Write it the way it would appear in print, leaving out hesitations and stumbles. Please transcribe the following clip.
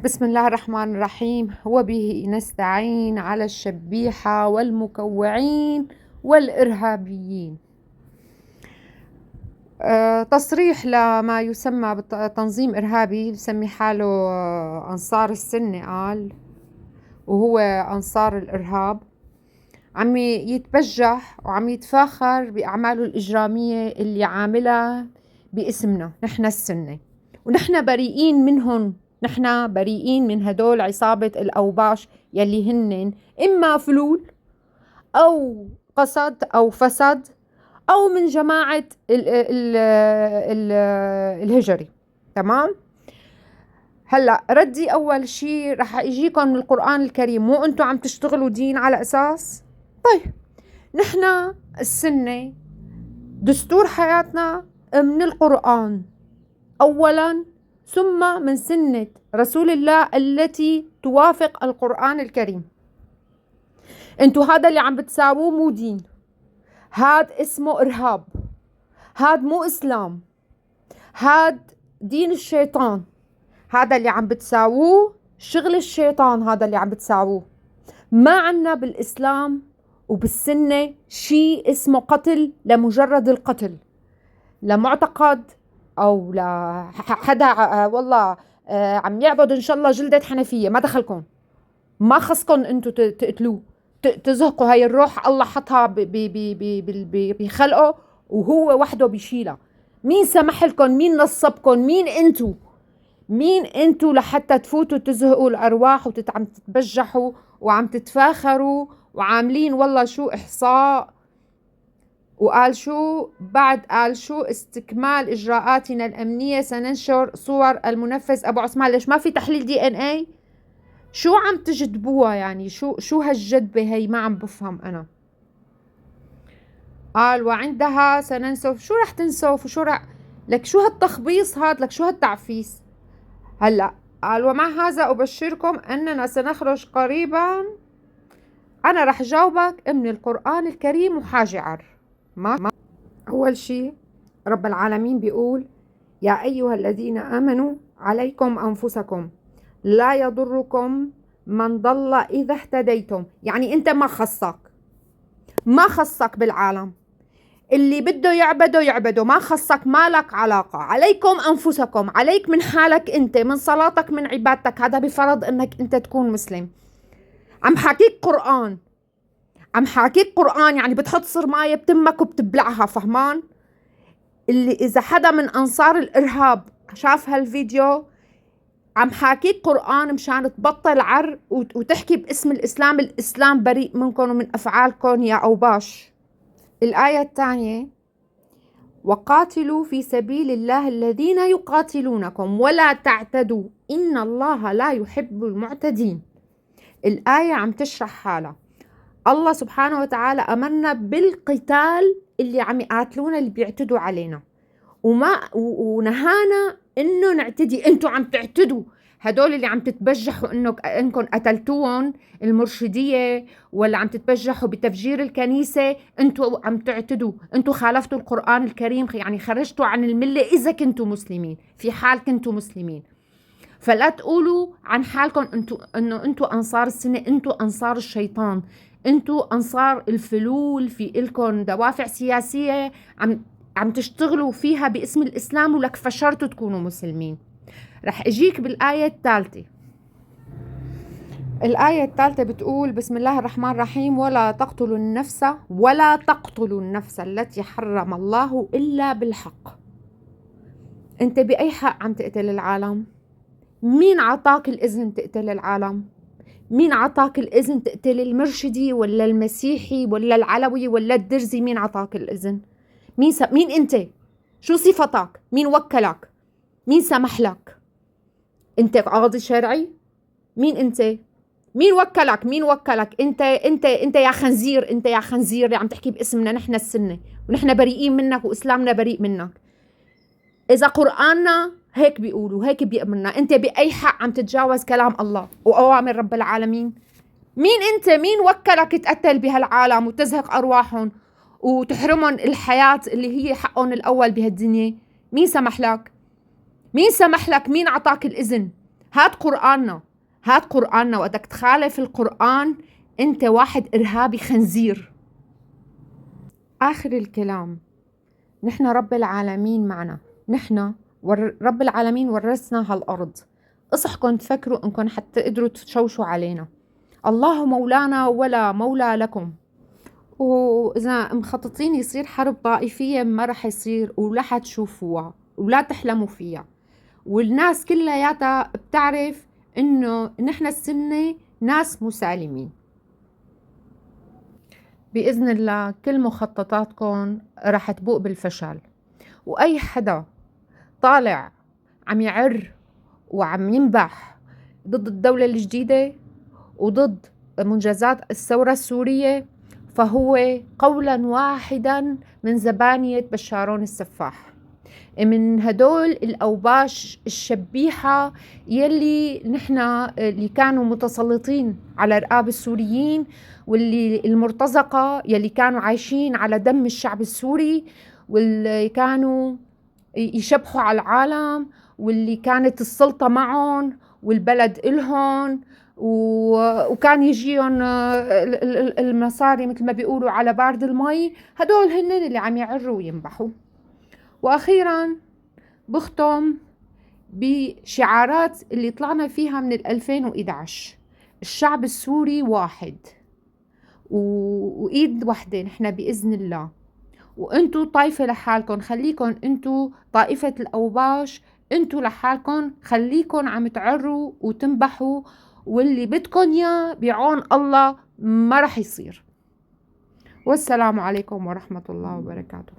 بسم الله الرحمن الرحيم. وبه نستعين على الشبيحة والمكوعين والإرهابيين. تصريح لما يسمى بتنظيم إرهابي بسمي حاله أنصار السنة، قال وهو أنصار الإرهاب، عم يتبجح وعم يتفاخر بأعماله الإجرامية اللي عاملها باسمنا نحن السنة، ونحن بريئين منهم. نحن بريئين من هدول عصابة الأوباش يلي هن إما فلول أو قصد أو فسد أو من جماعة الهجري. تمام؟ هلأ ردي أول شي رح يجيكم من القرآن الكريم. مو أنتوا عم تشتغلوا دين على أساس؟ طيب نحن السنة دستور حياتنا من القرآن أولا، ثم من سنة رسول الله التي توافق القرآن الكريم. انتو هذا اللي عم بتساووه مو دين، هاد اسمه إرهاب، هاد مو إسلام، هاد دين الشيطان. هذا اللي عم بتساووه شغل الشيطان، هذا اللي عم بتساووه. ما عنا بالإسلام وبالسنة شيء اسمه قتل لمجرد القتل، لمعتقد أو لحدا والله عم يعبد إن شاء الله جلدة حنفية. ما دخلكم، ما خصكم أنتوا تقتلوه، تزهقوا. هاي الروح الله حطها بخلقه وهو وحده بيشيلها. مين سمح لكم؟ مين نصبكم؟ مين انتوا لحتى تفوتوا تزهقوا الأرواح وعم تتبجحوا وعم تتفاخروا وعاملين والله شو إحصاء، وقال شو بعد؟ قال شو استكمال إجراءاتنا الأمنية سننشر صور المنفذ أبو عثمان. ليش ما في تحليل DNA؟ شو عم تجدبوها يعني؟ شو هالجدبة هي؟ ما عم بفهم أنا. قال وعندها سننسف. شو رح تنسف وشو رح لك؟ شو هالتخبيص هاد؟ لك شو هالتعفيس؟ هلأ قال ومع هذا أبشركم أننا سنخرج قريبا. أنا رح جاوبك من القرآن الكريم وحاجعر. ما أول شيء رب العالمين بيقول يا أيها الذين آمنوا عليكم أنفسكم لا يضركم من ضل إذا اهتديتم. يعني أنت ما خصك بالعالم، اللي بده يعبده ما خصك، ما لك علاقة. عليكم أنفسكم، عليك من حالك أنت، من صلاتك، من عبادتك. هذا بفرض أنك أنت تكون مسلم. عم حاكيك قرآن يعني بتحط صرماية بتمك وبتبلعها، فهمان؟ اللي إذا حدا من أنصار الإرهاب شاف هالفيديو عم حاكيك قرآن مشان تبطل عر وتحكي باسم الإسلام. الإسلام بريء منكم ومن أفعالكم يا أوباش. الآية الثانية وقاتلوا في سبيل الله الذين يقاتلونكم ولا تعتدوا إن الله لا يحب المعتدين. الآية عم تشرح حالها. الله سبحانه وتعالى أمرنا بالقتال اللي عم يقاتلونا، اللي بيعتدوا علينا، ونهانا إنه نعتدي. أنتوا عم تعتدوا، هدول اللي عم تتبجحوا إنكم قتلتوهم المرشدية ولا عم تتبجحوا بتفجير الكنيسة، أنتوا عم تعتدوا. أنتوا خالفتوا القرآن الكريم، يعني خرجتوا عن الملة إذا كنتوا مسلمين، في حال كنتوا مسلمين. فلا تقولوا عن حالكم إنه أنتوا أنصار السنة، أنتوا أنصار الشيطان، أنتوا أنصار الفلول، في إلكم دوافع سياسية عم تشتغلوا فيها باسم الإسلام ولك فشرتوا تكونوا مسلمين. رح أجيك بالآية الثالثة. الآية الثالثة بتقول بسم الله الرحمن الرحيم ولا تقتلوا النفس التي حرم الله إلا بالحق. أنت بأي حق عم تقتل العالم؟ مين عطاك الإذن تقتل العالم؟ مين عطاك الإذن تقتل المرشدي ولا المسيحي ولا العلوي ولا الدرزي؟ مين عطاك الإذن؟ مين أنت؟ شو صفتك؟ مين وكلك؟ مين سمح لك؟ أنت قاضي شرعي؟ مين أنت؟ مين وكلك؟ أنت يا خنزير، أنت يا خنزير اللي عم تحكي باسمنا نحن السنة، ونحن بريئين منك وإسلامنا بريء منك. إذا قرآننا هيك بيقولوا، هيك بيأمرنا، أنت بأي حق عم تتجاوز كلام الله وأوامر رب العالمين؟ مين أنت؟ مين وكلك تقتل بهالعالم وتزهق أرواحهم وتحرمهم الحياة اللي هي حقهم الأول بهالدنيا؟ مين سمح لك؟ مين عطاك الإذن؟ هات قرآننا، وقتك تخالف القرآن انت واحد إرهابي خنزير. آخر الكلام، نحن رب العالمين معنا، نحن رب العالمين ورثنا هالأرض، اصحكم تفكروا انكم حتى تقدروا تشوشوا علينا. الله مولانا ولا مولى لكم. وإذا مخططين يصير حرب طائفية ما رح يصير، ولا حتشوفوها ولا تحلموا فيها. والناس كلها بتعرف إنه نحن السنة ناس مسالمين. بإذن الله كل مخططاتكم رح تبوء بالفشل، وأي حدا طالع عم يعر وعم ينبح ضد الدولة الجديدة وضد منجزات الثورة السورية فهو قولا واحدا من زبانية بشارون السفاح، من هدول الأوباش الشبيحة يلي نحن اللي كانوا متسلطين على رقاب السوريين، واللي المرتزقة يلي كانوا عايشين على دم الشعب السوري، واللي كانوا يشبحوا على العالم، واللي كانت السلطة معهم والبلد إلهم، وكان يجيهم المصاري مثل ما بيقولوا على بارد المي. هدول هن اللي عم يعروا وينبحوا. وأخيرا بختم بشعارات اللي طلعنا فيها من 2011: الشعب السوري واحد وإيد واحدة نحن بإذن الله، وانتو طائفة لحالكم، خليكن انتو طائفة الأوباش، انتو لحالكم خليكن عم تعروا وتنبحوا، واللي بدكن يا بعون الله ما رح يصير. والسلام عليكم ورحمة الله وبركاته.